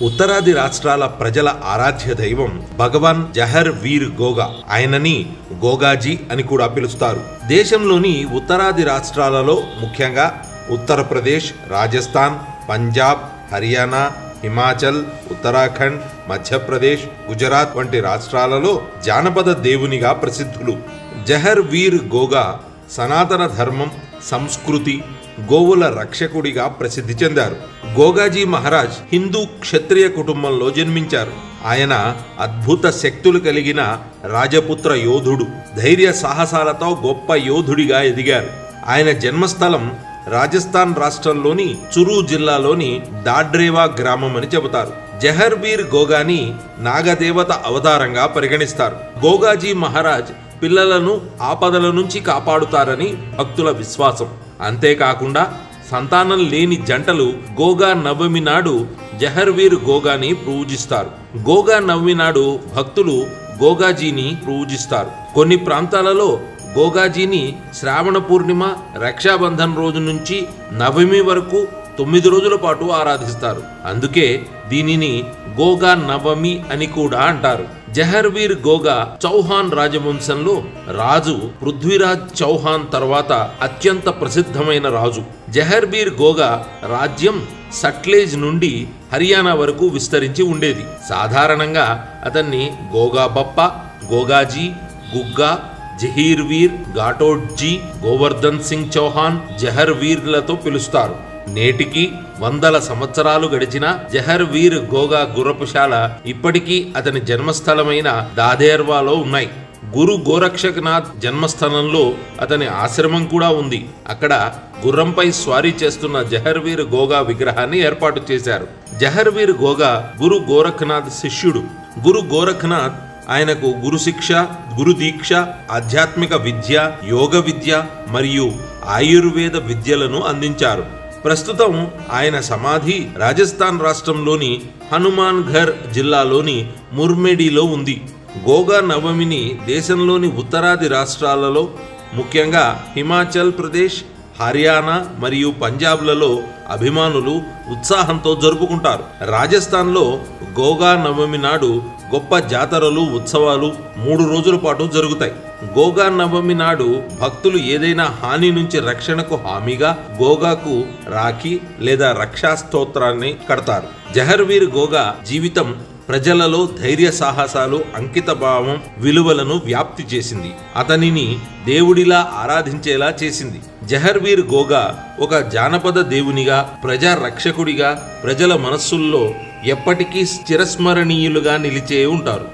ఉత్తరాది రాష్ట్రాల ప్రజల ఆరాధ్య దైవం భగవాన్ జహర్ వీర్ గోగా. ఆయనని గోగాజీ అని కూడా పిలుస్తారు. దేశంలోని ఉత్తరాది రాష్ట్రాలలో ముఖ్యంగా ఉత్తరప్రదేశ్, రాజస్థాన్, పంజాబ్, హర్యానా, హిమాచల్, ఉత్తరాఖండ్, మధ్యప్రదేశ్, గుజరాత్ వంటి రాష్ట్రాలలో జానపద దేవునిగా ప్రసిద్ధులు. జహర్ వీర్ గోగా సనాతన ధర్మం, సంస్కృతి, గోవుల రక్షకుడిగా ప్రసిద్ధి చెందారు. గోగాజీ మహారాజ్ హిందూ క్షత్రియ కుటుంబంలో జన్మించారు. ఆయన అద్భుత శక్తులు కలిగిన రాజపుత్ర యోధుడు. ధైర్య సాహసాలతో గొప్ప యోధుడిగా ఎదిగారు. ఆయన జన్మస్థలం రాజస్థాన్ రాష్ట్రంలోని చురు జిల్లాలోని దాడ్రేవా గ్రామం అని చెబుతారు. జహర్ వీర్ గోగాని నాగదేవత అవతారంగా పరిగణిస్తారు. గోగాజీ మహారాజ్ పిల్లలను ఆపదల నుంచి కాపాడుతారని భక్తుల విశ్వాసం. అంతేకాకుండా సంతానం లేని జంటలు గోగా నవమి నాడు జహర్ వీర్ గోగాని పూజిస్తారు. గోగా నవమి నాడు భక్తులు గోగాజీని పూజిస్తారు. కొన్ని ప్రాంతాలలో గోగాజీని శ్రావణ పూర్ణిమ, రక్షాబంధన్ రోజు నుంచి నవమి వరకు 9 రోజుల పాటు ఆరాధిస్తారు. అందుకే దీనిని గోగా నవమి అని కూడా అంటారు. జహర్ వీర్ గోగా చౌహాన్ రాజవంశంలో రాజు పృథ్వీరాజ్ చౌహాన్ తర్వాత అత్యంత ప్రసిద్ధమైన రాజు. జహర్ వీర్ గోగా రాజ్యం సట్లేజ్ నుండి హర్యానా వరకు విస్తరించి ఉండేది. సాధారణంగా అతన్ని గోగా బప్ప, గోగాజీ, గుగ్గా, జహీర్ వీర్, ఘాటోడ్జీ, గోవర్ధన్ సింగ్ చౌహాన్, జహర్ వీర్లతో పిలుస్తారు. నేటికి వందల సంవత్సరాలు గడిచిన జహర్ వీర్ గోగా గుర్రపుశాల ఇప్పటికీ అతని జన్మస్థలమైన దాదేర్వాలో ఉన్నాయి. గురు గోరక్షకనాథ్ జన్మస్థలంలో అతని ఆశ్రమం కూడా ఉంది. అక్కడ గుర్రంపై స్వారీ చేస్తున్న జహర్ వీర్ గోగా విగ్రహాన్ని ఏర్పాటు చేశారు. జహర్ వీర్ గోగా గురు గోరఖ్నాథ్ శిష్యుడు. గురు గోరఖ్నాథ్ ఆయనకు గురు శిక్ష, గురు దీక్ష, ఆధ్యాత్మిక విద్య, యోగ విద్య మరియు ఆయుర్వేద విద్యలను అందించారు. ప్రస్తుతం ఆయన సమాధి రాజస్థాన్ రాష్ట్రంలోని హనుమాన్ ఘర్ జిల్లాలోని ముర్మేడిలో ఉంది. గోగా నవమిని దేశంలోని ఉత్తరాది రాష్ట్రాలలో ముఖ్యంగా హిమాచల్ ప్రదేశ్, హర్యానా మరియు పంజాబ్లలో అభిమానులు ఉత్సాహంతో జరుపుకుంటారు. రాజస్థాన్లో గోగా నవమి నాడు గొప్ప జాతరలు, ఉత్సవాలు 3 రోజుల పాటు జరుగుతాయి. గోగా నవమి నాడు భక్తులు ఏదైనా హాని నుంచి రక్షణకు హామీగా గోగాకు రాఖీ లేదా రక్షా స్తోత్రాన్ని కడతారు. జహర్ వీర్ గోగా జీవితం ప్రజలలో ధైర్య సాహసాలు, అంకిత భావం, విలువలను వ్యాప్తి చేసింది. అతనిని దేవుడిలా ఆరాధించేలా చేసింది. జహర్ వీర్ గోగా ఒక జానపద దేవునిగా, ప్రజా రక్షకుడిగా ప్రజల మనస్సుల్లో ఎప్పటికీ చిరస్మరణీయులుగా నిలిచే ఉంటారు.